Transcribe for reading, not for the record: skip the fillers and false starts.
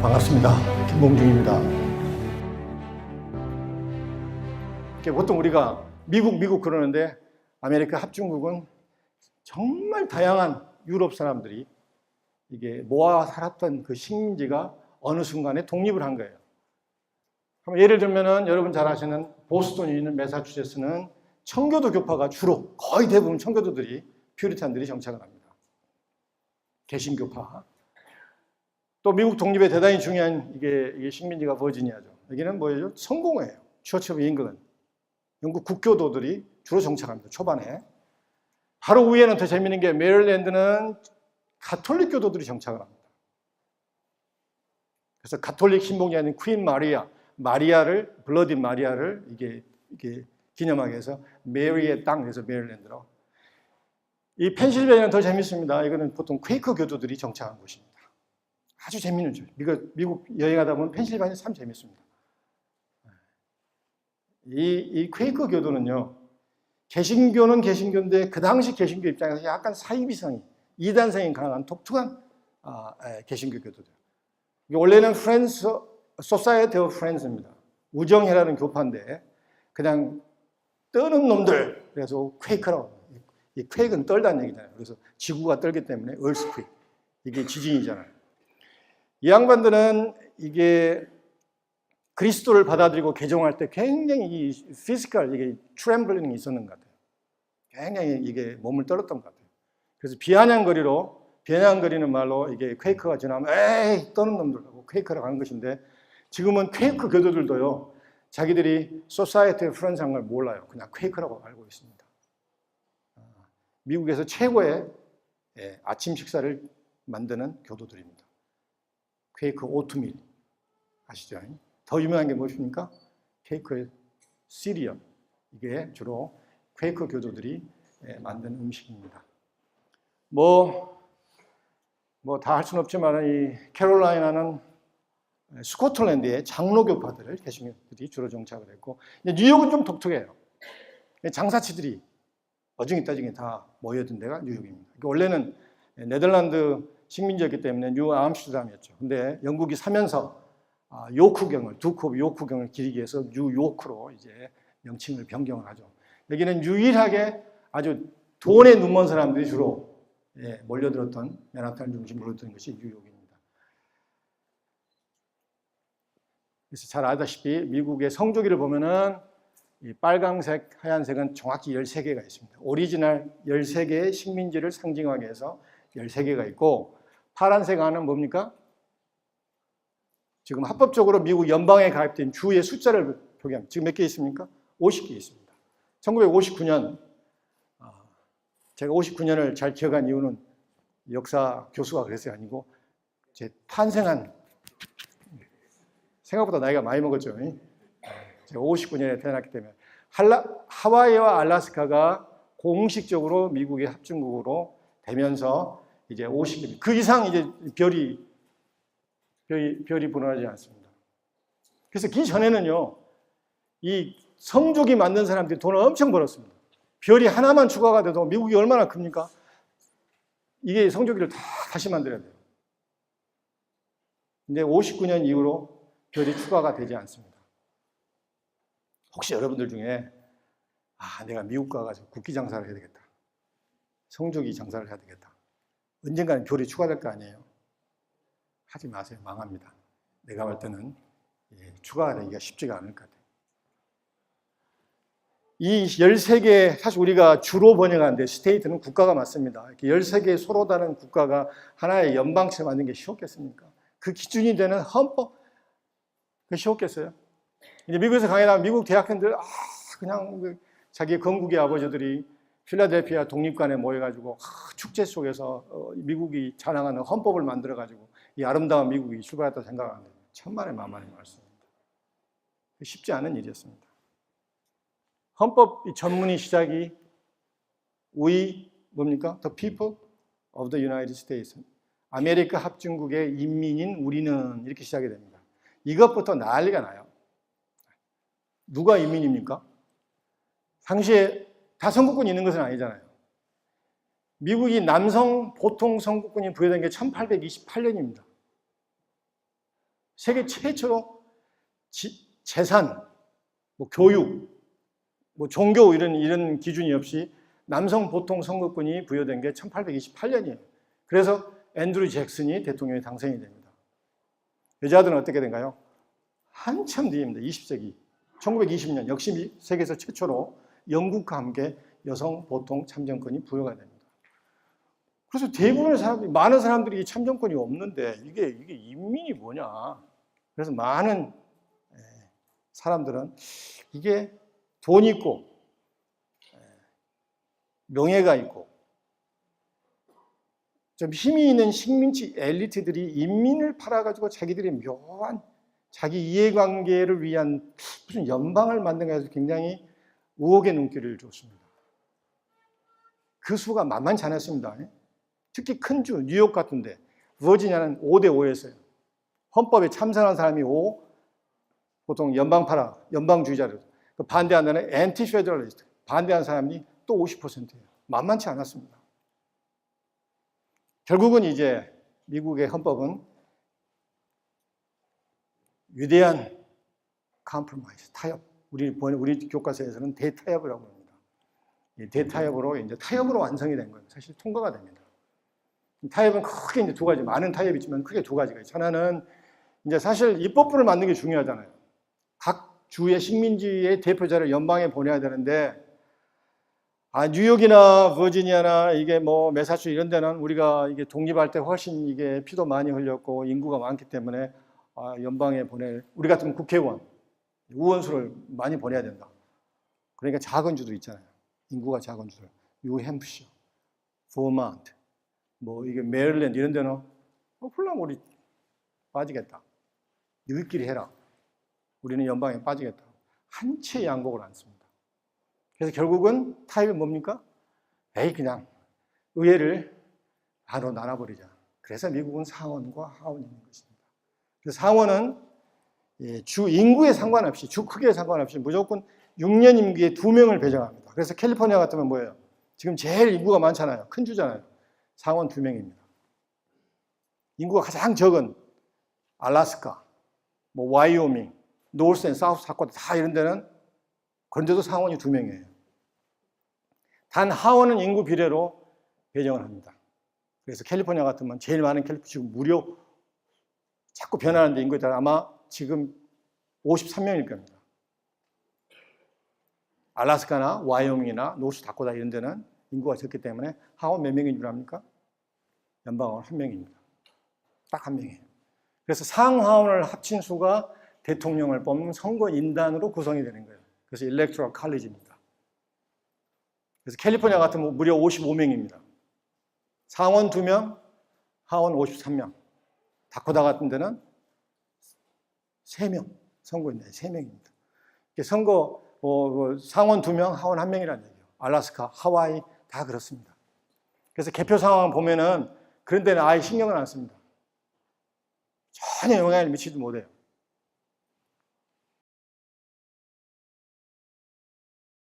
반갑습니다. 김봉중입니다. 보통 우리가 미국 그러는데 아메리카 합중국은 정말 다양한 유럽 사람들이 이게 모아 살았던 그 식민지가 어느 순간에 독립을 한 거예요. 예를 들면은 여러분 잘 아시는 보스턴에 있는 매사추세츠는 청교도 교파가 주로 거의 대부분 청교도들이 퓨리탄들이 정착을 합니다. 개신교파. 또 미국 독립에 대단히 중요한 이게 식민지가 버지니아죠. 여기는 뭐예요? 성공회예요. 처치 오브 잉글랜드. 영국 국교도들이 주로 정착합니다. 초반에. 바로 위에는 더 재미있는 게 메릴랜드는 가톨릭 교도들이 정착을 합니다. 그래서 가톨릭 신봉이 아닌 퀸 마리아를 블러디 마리아를 이게 기념하기 위해서 메리의 땅, 그래서 메릴랜드로. 이 펜실베니아는 더 재밌습니다. 이거는 보통 퀘이커 교도들이 정착한 곳입니다. 아주 재밌는 줄. 미국 여행하다 보면 펜실베니아 참 재밌습니다. 이 퀘이커 교도는요, 개신교는 개신교인데 그 당시 개신교 입장에서 약간 사이비성이, 이단성이 강한 독특한 개신교 교도들. 원래는 프렌즈 소사이어티 오브 프렌즈입니다. 우정회라는 교파인데 그냥 떠는 놈들, 그래서 퀘이커라고. 이 퀘이크는 떨다는 얘기잖아요. 그래서 지구가 떨기 때문에 얼스퀘이크, 이게 지진이잖아요. 이 양반들은 이게 그리스도를 받아들이고 개종할 때 굉장히 이 피지컬, 이게 트렘블링이 있었는 것 같아요. 굉장히 이게 몸을 떨었던 것 같아요. 그래서 비아냥거리는 말로 이게 퀘이크가 지나면 에이 떠는 놈들하고 퀘이크라고 하는 것인데, 지금은 퀘이크 교도들도요, 자기들이 소사이어티 프렌즈한 걸 몰라요. 그냥 퀘이크라고 알고 있습니다. 미국에서 최고의 아침 식사를 만드는 교도들입니다. 퀘이크 오트밀 아시죠? 더 유명한 게 무엇입니까? 퀘이크의 시리얼. 이게 주로 퀘이크 교도들이 만든 음식입니다. 뭐 다 할 수는 없지만 이 캐롤라이나는 스코틀랜드의 장로교파들을 개신교들이 주로 정착을 했고, 뉴욕은 좀 독특해요. 장사치들이 어중이따중이 다 모여든 데가 뉴욕입니다. 원래는 네덜란드 식민지였기 때문에 뉴 암스테르담이었죠. 근데 영국이 사면서 요크경을, 두크 오브 요크경을 기리기 위해서 뉴요크로 이제 명칭을 변경을 하죠. 여기는 유일하게 아주 돈에 눈먼 사람들이 주로 몰려들었던, 맨하탄 중심 몰려들었던 것이 뉴욕입니다. 그래서 잘 아다시피 미국의 성조기를 보면은 이 빨강색, 하얀색은 정확히 13개가 있습니다. 오리지널 13개의 식민지를 상징하기 위해서 13개가 있고, 파란색 안은 뭡니까? 지금 합법적으로 미국 연방에 가입된 주의 숫자를 표기합니다. 지금 몇 개 있습니까? 50개 있습니다. 1959년, 제가 59년을 잘 기억한 이유는 역사 교수가 그랬어요. 아니고 제 탄생한, 생각보다 나이가 많이 먹었죠. 제가 59년에 태어났기 때문에 하와이와 알래스카가 공식적으로 미국의 합중국으로 되면서 이제 50년, 그 이상 이제 별이 분화하지 않습니다. 그래서 그 전에는요, 이 성족이 만든 사람들이 돈을 엄청 벌었습니다. 별이 하나만 추가가 돼도 미국이 얼마나 큽니까? 이게 성조기를 다시 만들어야 돼요. 근데 59년 이후로 별이 추가가 되지 않습니다. 혹시 여러분들 중에 내가 미국 가가지고 국기 장사를 해야 되겠다, 성조기 장사를 해야 되겠다, 언젠가는 별이 추가될 거 아니에요? 하지 마세요. 망합니다. 내가 볼 때는 추가가 되기가 쉽지가 않을 것 같아요. 이 13개, 사실 우리가 주로 번역하는데 스테이트는 국가가 맞습니다. 이렇게 13개 서로 다른 국가가 하나의 연방체를 만든 게 쉬웠겠습니까? 그 기준이 되는 헌법, 그 쉬웠겠어요? 이제 미국에서 강의하면 미국 대학생들, 그냥 자기 건국의 아버지들이 필라델피아 독립관에 모여가지고 축제 속에서 미국이 자랑하는 헌법을 만들어가지고 이 아름다운 미국이 출발했다고 생각하는데 천만의 만만의 말씀입니다. 쉽지 않은 일이었습니다. 헌법 전문의 시작이 뭡니까? The people of the United States. 아메리카 합중국의 인민인 우리는, 이렇게 시작이 됩니다. 이것부터 난리가 나요. 누가 인민입니까? 당시에 다 선거권이 있는 것은 아니잖아요. 미국이 남성 보통 선거권이 부여된 게 1828년입니다. 세계 최초로 재산, 뭐 교육, 뭐 종교 이런 기준이 없이 남성 보통 선거권이 부여된 게 1828년이에요. 그래서 앤드류 잭슨이 대통령에 당선이 됩니다. 여자들은 어떻게 된가요? 한참 뒤입니다. 20세기. 1920년 역시 세계에서 최초로 영국과 함께 여성 보통 참정권이 부여가 됩니다. 그래서 대부분의 사람들이, 많은 사람들이 참정권이 없는데 이게 인민이 뭐냐. 그래서 많은 사람들은 이게 돈 있고 명예가 있고 좀 힘이 있는 식민지 엘리트들이 인민을 팔아가지고 자기들의 묘한 자기 이해관계를 위한 무슨 연방을 만든가 해서 굉장히 우혹의 눈길을 줬습니다. 그 수가 만만치 않았습니다. 특히 큰 주, 뉴욕 같은데 버지니아는 5대 5였어요. 헌법에 참선한 사람이 5, 보통 연방주의자들. 반대한다는 앤티페더럴리스트, 반대한 사람이 또 50%예요. 만만치 않았습니다. 결국은 이제 미국의 헌법은 위대한 컴프로마이즈, 타협. 우리 교과서에서는 대타협이라고 합니다. 이 대타협으로 이제 타협으로 완성이 된 거예요. 사실 통과가 됩니다. 타협은 크게 이제 두 가지, 많은 타협이 있지만 크게 두 가지가 있어요. 하나는 이제 사실 입법부를 만드는 게 중요하잖아요. 각 주의 식민지의 대표자를 연방에 보내야 되는데, 뉴욕이나 버지니아나 이게 뭐 매사추 이런 데는 우리가 이게 독립할 때 훨씬 이게 피도 많이 흘렸고 인구가 많기 때문에 연방에 우리 같으면 국회의원, 의원수를 많이 보내야 된다. 그러니까 작은 주도 있잖아요. 인구가 작은 주들. 뉴햄프셔, 버몬트, 뭐 이게 메릴랜드 이런 데는 훌륭 우리 빠지겠다. 너희끼리 해라. 우리는 연방에 빠지겠다. 한 채 양복을 안 씁니다. 그래서 결국은 타협이 뭡니까? 그냥 의회를 바로 나눠버리자. 그래서 미국은 상원과 하원이 있는 것입니다. 그래서 상원은 주 인구에 상관없이, 주 크기에 상관없이 무조건 6년 임기에 2명을 배정합니다. 그래서 캘리포니아 같으면 뭐예요? 지금 제일 인구가 많잖아요. 큰 주잖아요. 상원 2명입니다. 인구가 가장 적은 알래스카, 뭐 와이오밍, 노스 앤 사우스 사코다 다 이런 데는 그런데도 상원이 2명이에요. 단 하원은 인구 비례로 배정을 합니다. 그래서 캘리포니아 같으면 제일 많은 지금 무려 자꾸 변하는데 인구에 따라 아마 지금 53명일 겁니다. 알래스카나 와이오밍이나 노스 다코다 이런 데는 인구가 적기 때문에 하원 몇 명인 줄 압니까? 연방하원 1명입니다. 딱 1명이에요. 그래서 상하원을 합친 수가 대통령을 뽑는 선거인단으로 구성이 되는 거예요. 그래서 일렉토럴 칼리지입니다. 그래서 캘리포니아 같으면 무려 55명입니다. 상원 2명, 하원 53명. 다코다 같은 데는 3명, 선거인단이 3명입니다. 상원 2명, 하원 1명이라는 얘기예요. 알래스카, 하와이 다 그렇습니다. 그래서 개표 상황 보면은 그런 데는 아예 신경을 안 씁니다. 전혀 영향을 미치지 못해요.